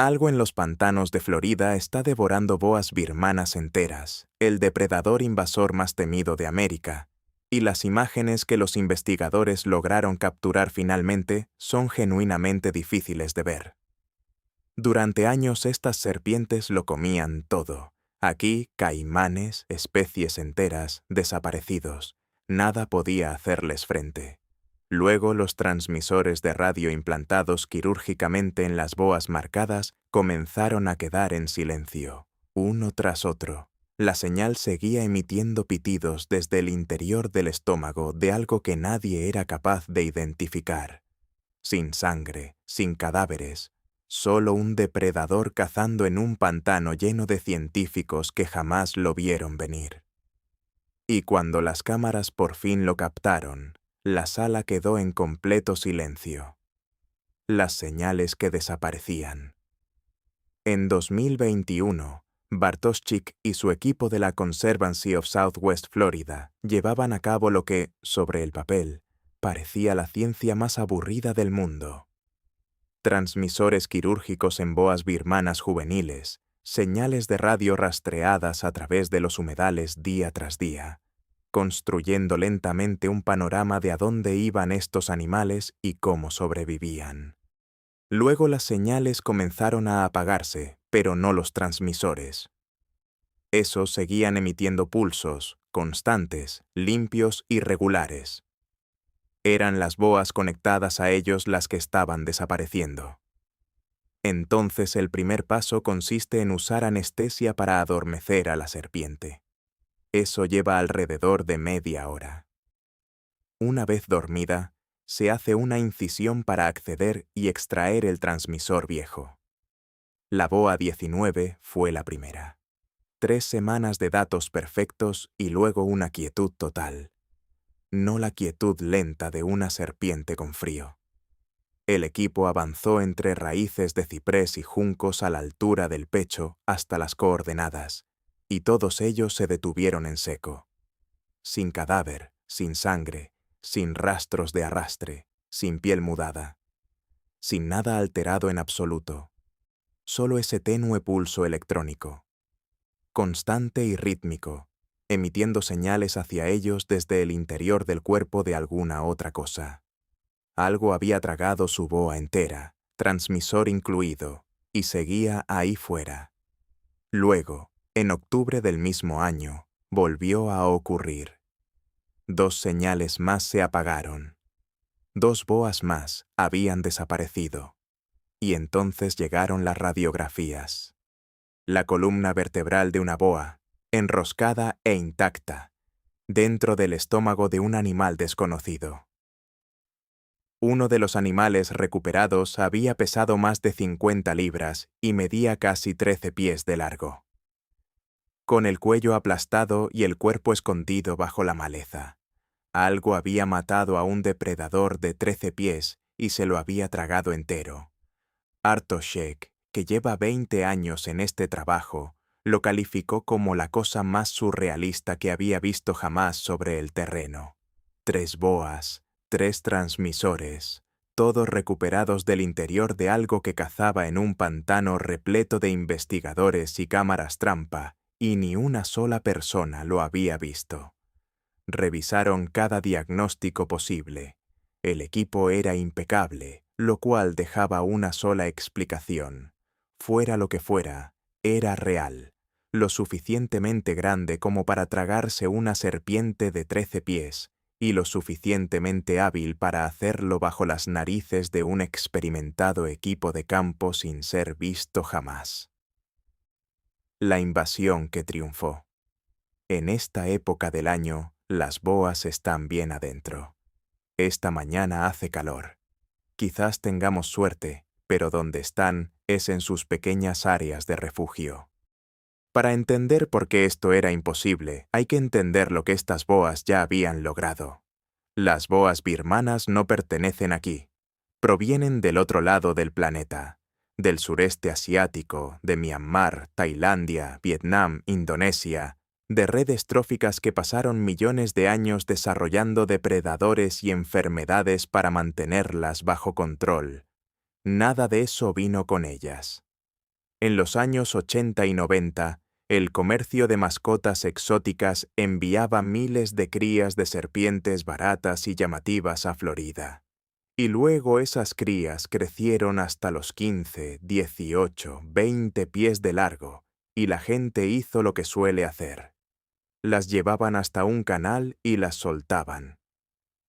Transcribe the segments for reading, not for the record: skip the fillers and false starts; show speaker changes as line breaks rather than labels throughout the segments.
Algo en los pantanos de Florida está devorando boas birmanas enteras, el depredador invasor más temido de América, y las imágenes que los investigadores lograron capturar finalmente son genuinamente difíciles de ver. Durante años estas serpientes lo comían todo. Aquí, caimanes, especies enteras, desaparecidos. Nada podía hacerles frente. Luego los transmisores de radio implantados quirúrgicamente en las boas marcadas comenzaron a quedar en silencio, uno tras otro. La señal seguía emitiendo pitidos desde el interior del estómago de algo que nadie era capaz de identificar. Sin sangre, sin cadáveres, solo un depredador cazando en un pantano lleno de científicos que jamás lo vieron venir. Y cuando las cámaras por fin lo captaron, la sala quedó en completo silencio. Las señales que desaparecían. En 2021, Bartoschik y su equipo de la Conservancy of Southwest Florida llevaban a cabo lo que, sobre el papel, parecía la ciencia más aburrida del mundo. Transmisores quirúrgicos en boas birmanas juveniles, señales de radio rastreadas a través de los humedales día tras día, construyendo lentamente un panorama de a dónde iban estos animales y cómo sobrevivían. Luego las señales comenzaron a apagarse, pero no los transmisores. Esos seguían emitiendo pulsos, constantes, limpios y regulares. Eran las boas conectadas a ellos las que estaban desapareciendo. Entonces el primer paso consiste en usar anestesia para adormecer a la serpiente. Eso lleva alrededor de media hora. Una vez dormida, se hace una incisión para acceder y extraer el transmisor viejo. La boa 19 fue la primera. 3 semanas de datos perfectos y luego una quietud total. No la quietud lenta de una serpiente con frío. El equipo avanzó entre raíces de ciprés y juncos a la altura del pecho hasta las coordenadas, y todos ellos se detuvieron en seco. Sin cadáver, sin sangre, sin rastros de arrastre, sin piel mudada. Sin nada alterado en absoluto. Solo ese tenue pulso electrónico. Constante y rítmico, emitiendo señales hacia ellos desde el interior del cuerpo de alguna otra cosa. Algo había tragado su boa entera, transmisor incluido, y seguía ahí fuera. Luego, en octubre del mismo año, volvió a ocurrir. 2 señales más se apagaron. 2 boas más habían desaparecido. Y entonces llegaron las radiografías. La columna vertebral de una boa, enroscada e intacta, dentro del estómago de un animal desconocido. Uno de los animales recuperados había pesado más de 50 libras y medía casi 13 pies de largo. Con el cuello aplastado y el cuerpo escondido bajo la maleza. Algo había matado a un depredador de 13 pies y se lo había tragado entero. Bartoschik, que lleva 20 años en este trabajo, lo calificó como la cosa más surrealista que había visto jamás sobre el terreno. 3 boas, 3 transmisores, todos recuperados del interior de algo que cazaba en un pantano repleto de investigadores y cámaras trampa, y ni una sola persona lo había visto. Revisaron cada diagnóstico posible. El equipo era impecable, lo cual dejaba una sola explicación. Fuera lo que fuera, era real, lo suficientemente grande como para tragarse una serpiente de 13 pies y lo suficientemente hábil para hacerlo bajo las narices de un experimentado equipo de campo sin ser visto jamás. La invasión que triunfó. En esta época del año, las boas están bien adentro. Esta mañana hace calor. Quizás tengamos suerte, pero donde están es en sus pequeñas áreas de refugio. Para entender por qué esto era imposible, hay que entender lo que estas boas ya habían logrado. Las boas birmanas no pertenecen aquí. Provienen del otro lado del planeta, del sureste asiático, de Myanmar, Tailandia, Vietnam, Indonesia, de redes tróficas que pasaron millones de años desarrollando depredadores y enfermedades para mantenerlas bajo control. Nada de eso vino con ellas. En los años 80 y 90, el comercio de mascotas exóticas enviaba miles de crías de serpientes baratas y llamativas a Florida. Y luego esas crías crecieron hasta los 15, 18, 20 pies de largo, y la gente hizo lo que suele hacer. Las llevaban hasta un canal y las soltaban.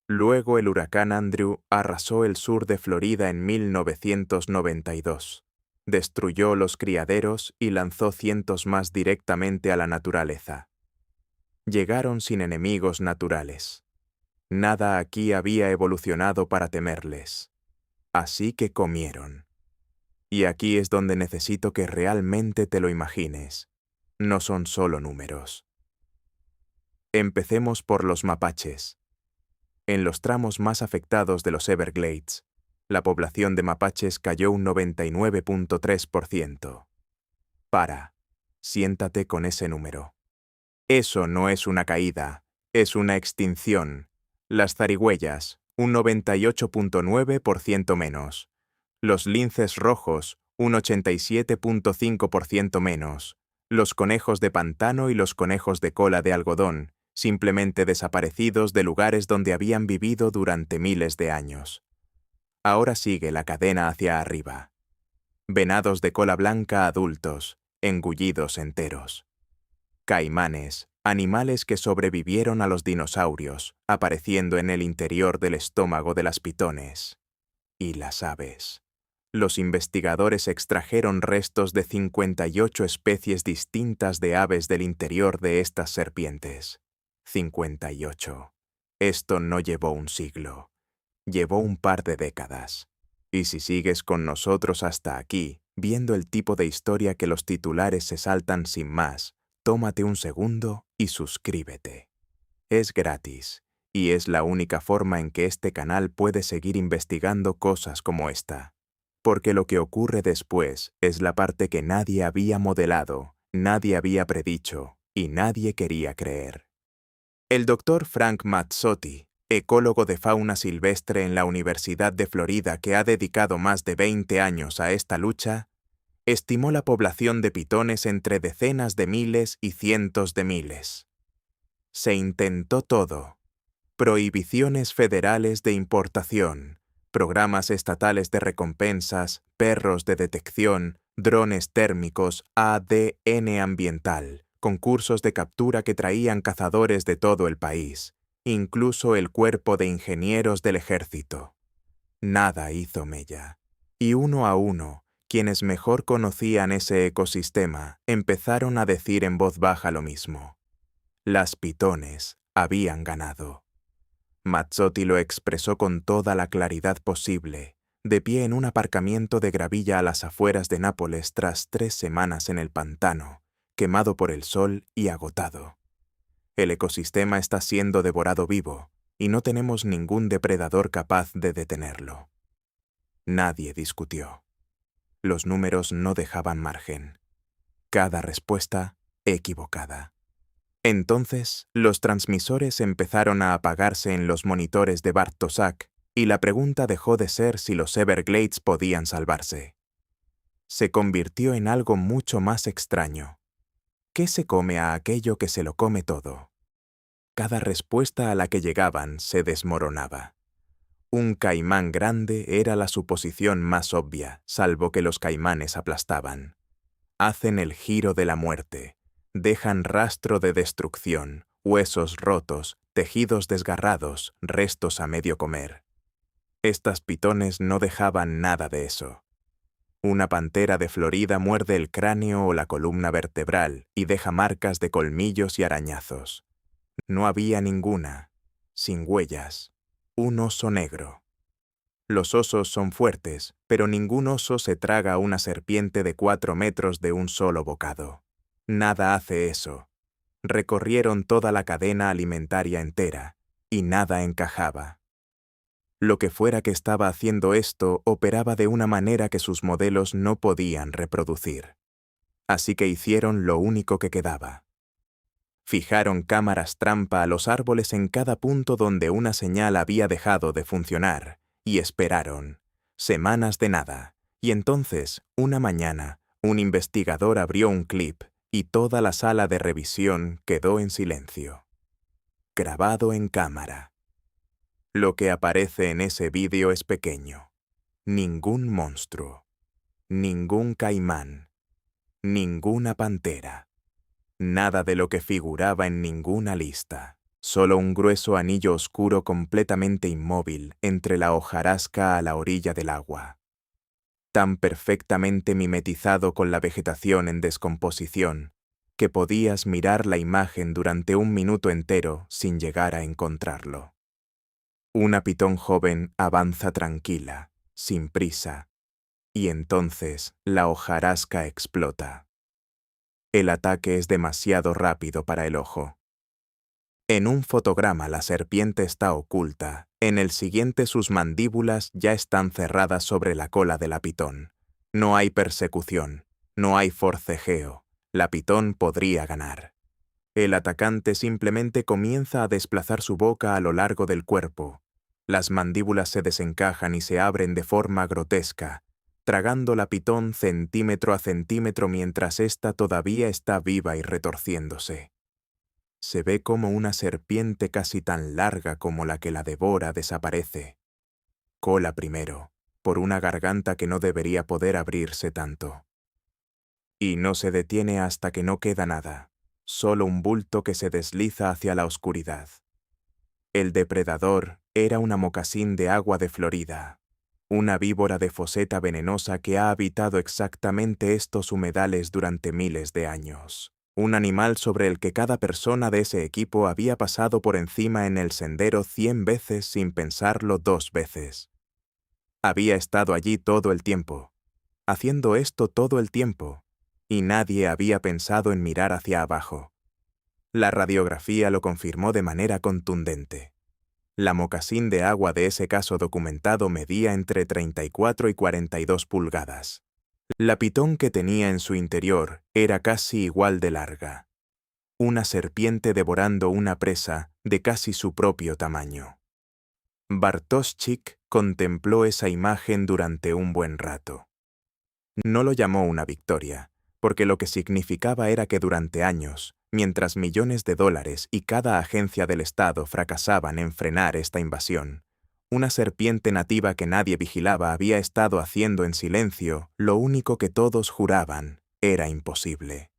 Luego el huracán Andrew arrasó el sur de Florida en 1992. Destruyó los criaderos y lanzó cientos más directamente a la naturaleza. Llegaron sin enemigos naturales. Nada aquí había evolucionado para temerles. Así que comieron. Y aquí es donde necesito que realmente te lo imagines. No son solo números. Empecemos por los mapaches. En los tramos más afectados de los Everglades, la población de mapaches cayó un 99.3%. Siéntate con ese número. Eso no es una caída, es una extinción. Las zarigüeyas, un 98.9% menos. Los linces rojos, un 87.5% menos. Los conejos de pantano y los conejos de cola de algodón, simplemente desaparecidos de lugares donde habían vivido durante miles de años. Ahora sigue la cadena hacia arriba. Venados de cola blanca adultos, engullidos enteros. Caimanes, animales que sobrevivieron a los dinosaurios, apareciendo en el interior del estómago de las pitones. Y las aves. Los investigadores extrajeron restos de 58 especies distintas de aves del interior de estas serpientes. 58. Esto no llevó un siglo. Llevó un par de décadas. Y si sigues con nosotros hasta aquí, viendo el tipo de historia que los titulares se saltan sin más, tómate un segundo y suscríbete. Es gratis, y es la única forma en que este canal puede seguir investigando cosas como esta. Porque lo que ocurre después es la parte que nadie había modelado, nadie había predicho, y nadie quería creer. El Dr. Frank Mazzotti, ecólogo de fauna silvestre en la Universidad de Florida que ha dedicado más de 20 años a esta lucha, estimó la población de pitones entre decenas de miles y cientos de miles. Se intentó todo. Prohibiciones federales de importación, programas estatales de recompensas, perros de detección, drones térmicos, ADN ambiental, concursos de captura que traían cazadores de todo el país, incluso el cuerpo de ingenieros del ejército. Nada hizo mella. Y uno a uno, quienes mejor conocían ese ecosistema empezaron a decir en voz baja lo mismo. Las pitones habían ganado. Mazzotti lo expresó con toda la claridad posible, de pie en un aparcamiento de gravilla a las afueras de Nápoles tras 3 semanas en el pantano, quemado por el sol y agotado. El ecosistema está siendo devorado vivo, y no tenemos ningún depredador capaz de detenerlo. Nadie discutió. Los números no dejaban margen. Cada respuesta equivocada. Entonces, los transmisores empezaron a apagarse en los monitores de Bartoszak y la pregunta dejó de ser si los Everglades podían salvarse. Se convirtió en algo mucho más extraño. ¿Qué se come a aquello que se lo come todo? Cada respuesta a la que llegaban se desmoronaba. Un caimán grande era la suposición más obvia, salvo que los caimanes aplastaban. Hacen el giro de la muerte. Dejan rastro de destrucción, huesos rotos, tejidos desgarrados, restos a medio comer. Estas pitones no dejaban nada de eso. Una pantera de Florida muerde el cráneo o la columna vertebral y deja marcas de colmillos y arañazos. No había ninguna, sin huellas, un oso negro. Los osos son fuertes, pero ningún oso se traga a una serpiente de 4 metros de un solo bocado. Nada hace eso. Recorrieron toda la cadena alimentaria entera, y nada encajaba. Lo que fuera que estaba haciendo esto operaba de una manera que sus modelos no podían reproducir. Así que hicieron lo único que quedaba. Fijaron cámaras trampa a los árboles en cada punto donde una señal había dejado de funcionar, y esperaron. Semanas de nada. Y entonces, una mañana, Un investigador abrió un clip y toda la sala de revisión quedó en silencio. Grabado en cámara. Lo que aparece en ese vídeo es pequeño. Ningún monstruo. Ningún caimán. Ninguna pantera. Nada de lo que figuraba en ninguna lista. Solo un grueso anillo oscuro completamente inmóvil entre la hojarasca a la orilla del agua. Tan perfectamente mimetizado con la vegetación en descomposición, que podías mirar la imagen durante un minuto entero sin llegar a encontrarlo. Una pitón joven avanza tranquila, sin prisa, y entonces la hojarasca explota. El ataque es demasiado rápido para el ojo. En un fotograma la serpiente está oculta, en el siguiente sus mandíbulas ya están cerradas sobre la cola de la pitón. No hay persecución, no hay forcejeo, la pitón podría ganar. El atacante simplemente comienza a desplazar su boca a lo largo del cuerpo. Las mandíbulas se desencajan y se abren de forma grotesca, tragando la pitón centímetro a centímetro mientras ésta todavía está viva y retorciéndose. Se ve como una serpiente casi tan larga como la que la devora desaparece. Cola primero, por una garganta que no debería poder abrirse tanto. Y no se detiene hasta que no queda nada, solo un bulto que se desliza hacia la oscuridad. El depredador era una mocasín de agua de Florida, una víbora de foseta venenosa que ha habitado exactamente estos humedales durante miles de años. Un animal sobre el que cada persona de ese equipo había pasado por encima en el sendero 100 veces sin pensarlo 2 veces. Había estado allí todo el tiempo, haciendo esto todo el tiempo, y nadie había pensado en mirar hacia abajo. La radiografía lo confirmó de manera contundente. La mocasín de agua de ese caso documentado medía entre 34 y 42 pulgadas. La pitón que tenía en su interior era casi igual de larga. Una serpiente devorando una presa de casi su propio tamaño. Bartoszczyk contempló esa imagen durante un buen rato. No lo llamó una victoria, porque lo que significaba era que durante años, mientras millones de dólares y cada agencia del Estado fracasaban en frenar esta invasión, una serpiente nativa que nadie vigilaba había estado haciendo en silencio lo único que todos juraban era imposible.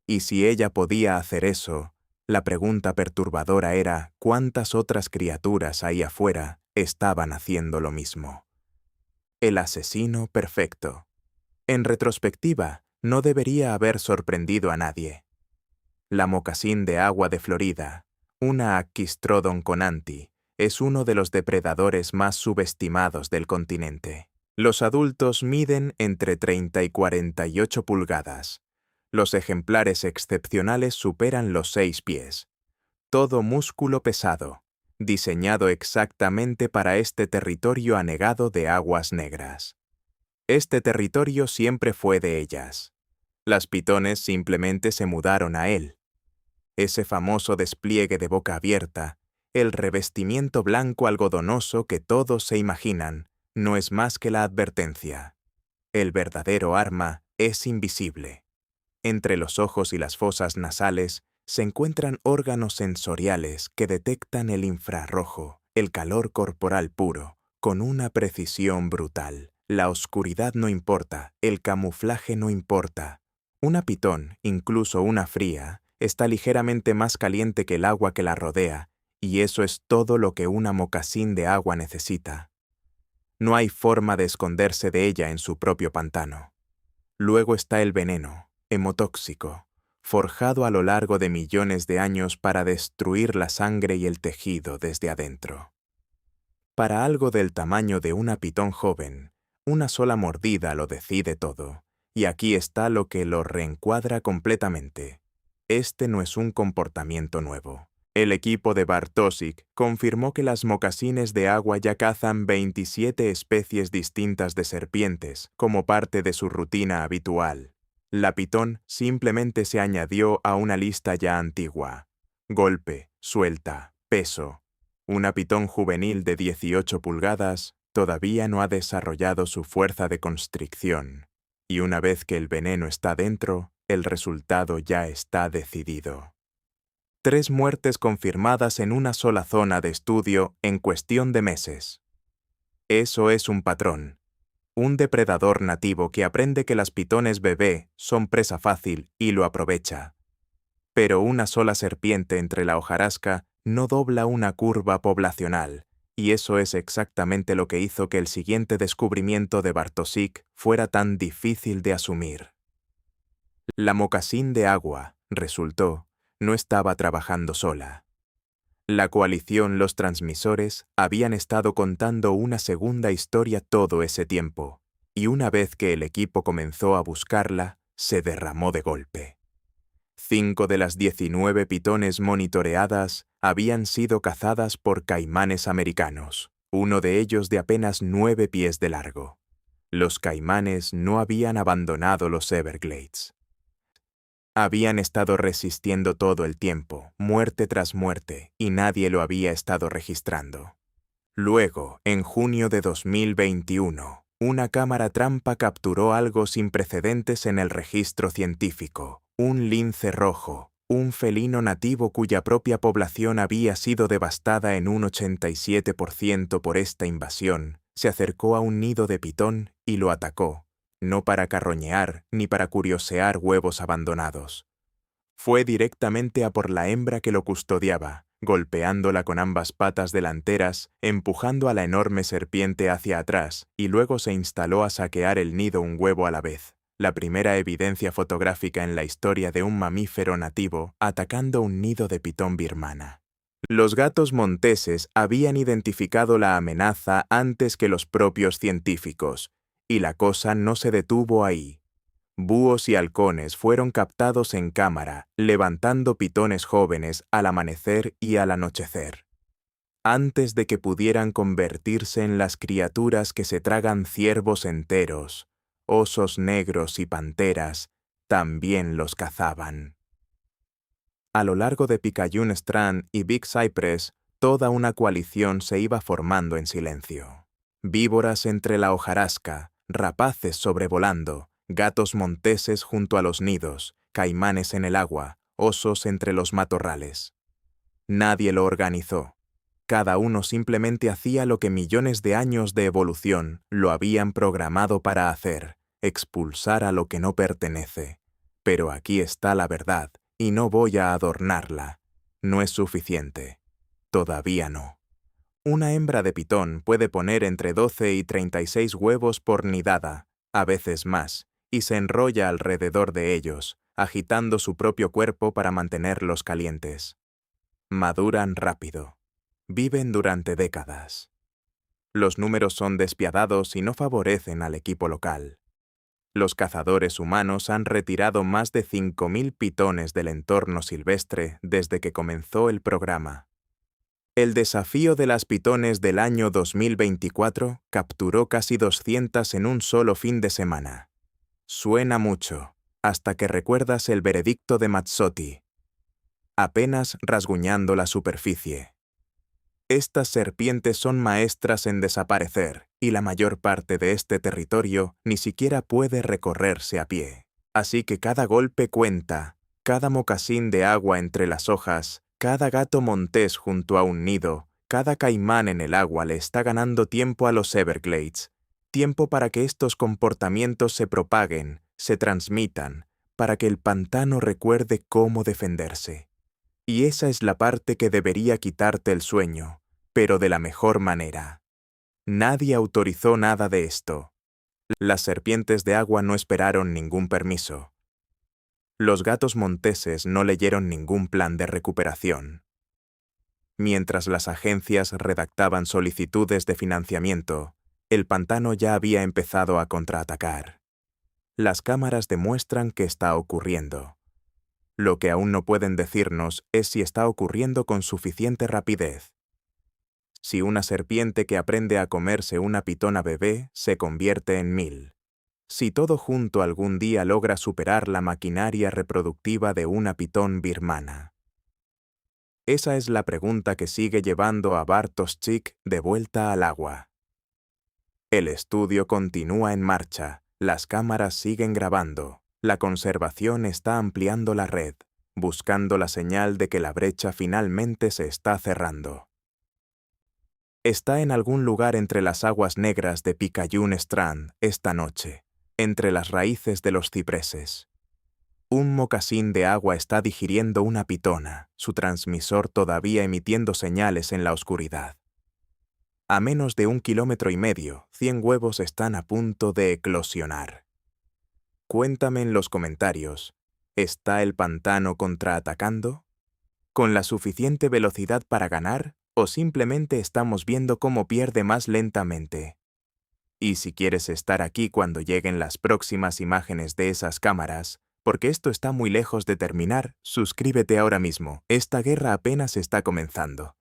Y si ella podía hacer eso, la pregunta perturbadora era cuántas otras criaturas ahí afuera estaban haciendo lo mismo. El asesino perfecto. En retrospectiva, no debería haber sorprendido a nadie. La mocasín de agua de Florida, una Acquistrodon conanti, es uno de los depredadores más subestimados del continente. Los adultos miden entre 30 y 48 pulgadas. Los ejemplares excepcionales superan los 6 pies. Todo músculo pesado, diseñado exactamente para este territorio anegado de aguas negras. Este territorio siempre fue de ellas. Las pitones simplemente se mudaron a él. Ese famoso despliegue de boca abierta, el revestimiento blanco algodonoso que todos se imaginan, no es más que la advertencia. El verdadero arma es invisible. Entre los ojos y las fosas nasales se encuentran órganos sensoriales que detectan el infrarrojo, el calor corporal puro, con una precisión brutal. La oscuridad no importa, el camuflaje no importa. Una pitón, incluso una fría, está ligeramente más caliente que el agua que la rodea, y eso es todo lo que una mocasín de agua necesita. No hay forma de esconderse de ella en su propio pantano. Luego está el veneno, hemotóxico, forjado a lo largo de millones de años para destruir la sangre y el tejido desde adentro. Para algo del tamaño de una pitón joven, una sola mordida lo decide todo, y aquí está lo que lo reencuadra completamente. Este no es un comportamiento nuevo. El equipo de Bartoszczyk confirmó que las mocasines de agua ya cazan 27 especies distintas de serpientes como parte de su rutina habitual. La pitón simplemente se añadió a una lista ya antigua. Golpe, suelta, peso. Una pitón juvenil de 18 pulgadas todavía no ha desarrollado su fuerza de constricción. Y una vez que el veneno está dentro, el resultado ya está decidido. 3 muertes confirmadas en una sola zona de estudio en cuestión de meses. Eso es un patrón. Un depredador nativo que aprende que las pitones bebé son presa fácil y lo aprovecha. Pero una sola serpiente entre la hojarasca no dobla una curva poblacional, y eso es exactamente lo que hizo que el siguiente descubrimiento de Bartosik fuera tan difícil de asumir. La mocasín de agua, resultó, no estaba trabajando sola. La coalición Los Transmisores habían estado contando una segunda historia todo ese tiempo, y una vez que el equipo comenzó a buscarla, se derramó de golpe. 5 de las 19 pitones monitoreadas habían sido cazadas por caimanes americanos, uno de ellos de apenas 9 pies de largo. Los caimanes no habían abandonado los Everglades. Habían estado resistiendo todo el tiempo, muerte tras muerte, y nadie lo había estado registrando. Luego, en junio de 2021, una cámara trampa capturó algo sin precedentes en el registro científico: un lince rojo, un felino nativo cuya propia población había sido devastada en un 87% por esta invasión, se acercó a un nido de pitón y lo atacó, no para carroñear ni para curiosear huevos abandonados. Fue directamente a por la hembra que lo custodiaba, golpeándola con ambas patas delanteras, empujando a la enorme serpiente hacia atrás, y luego se instaló a saquear el nido un huevo a la vez, la primera evidencia fotográfica en la historia de un mamífero nativo atacando un nido de pitón birmana. Los gatos monteses habían identificado la amenaza antes que los propios científicos, y la cosa no se detuvo ahí. Búhos y halcones fueron captados en cámara, levantando pitones jóvenes al amanecer y al anochecer. Antes de que pudieran convertirse en las criaturas que se tragan ciervos enteros, osos negros y panteras, también los cazaban. A lo largo de Picayune Strand y Big Cypress, toda una coalición se iba formando en silencio. Víboras entre la hojarasca, rapaces sobrevolando, gatos monteses junto a los nidos, caimanes en el agua, osos entre los matorrales. Nadie lo organizó. Cada uno simplemente hacía lo que millones de años de evolución lo habían programado para hacer: expulsar a lo que no pertenece. Pero aquí está la verdad, y no voy a adornarla. No es suficiente. Todavía no. Una hembra de pitón puede poner entre 12 y 36 huevos por nidada, a veces más, y se enrolla alrededor de ellos, agitando su propio cuerpo para mantenerlos calientes. Maduran rápido. Viven durante décadas. Los números son despiadados y no favorecen al equipo local. Los cazadores humanos han retirado más de 5.000 pitones del entorno silvestre desde que comenzó el programa. El desafío de las pitones del año 2024 capturó casi 200 en un solo fin de semana. Suena mucho, hasta que recuerdas el veredicto de Mazzotti. Apenas rasguñando la superficie. Estas serpientes son maestras en desaparecer, y la mayor parte de este territorio ni siquiera puede recorrerse a pie. Así que cada golpe cuenta, cada mocasín de agua entre las hojas, cada gato montés junto a un nido, cada caimán en el agua le está ganando tiempo a los Everglades, tiempo para que estos comportamientos se propaguen, se transmitan, para que el pantano recuerde cómo defenderse. Y esa es la parte que debería quitarte el sueño, pero de la mejor manera. Nadie autorizó nada de esto. Las serpientes de agua no esperaron ningún permiso. Los gatos monteses no leyeron ningún plan de recuperación. Mientras las agencias redactaban solicitudes de financiamiento, el pantano ya había empezado a contraatacar. Las cámaras demuestran que está ocurriendo. Lo que aún no pueden decirnos es si está ocurriendo con suficiente rapidez. Si una serpiente que aprende a comerse una pitona bebé se convierte en 1000. Si todo junto algún día logra superar la maquinaria reproductiva de una pitón birmana. Esa es la pregunta que sigue llevando a Bartosz de vuelta al agua. El estudio continúa en marcha, Las cámaras siguen grabando. La conservación está ampliando la red, buscando la señal de que la brecha finalmente se está cerrando. Está en algún lugar entre las aguas negras de Picayune Strand esta noche, entre las raíces de los cipreses. Un mocasín de agua está digiriendo una pitona, su transmisor todavía emitiendo señales en la oscuridad. A menos de 1,5 kilómetros, 100 huevos están a punto de eclosionar. Cuéntame en los comentarios, ¿está el pantano contraatacando? ¿Con la suficiente velocidad para ganar o simplemente estamos viendo cómo pierde más lentamente? Y si quieres estar aquí cuando lleguen las próximas imágenes de esas cámaras, porque esto está muy lejos de terminar, suscríbete ahora mismo, esta guerra apenas está comenzando.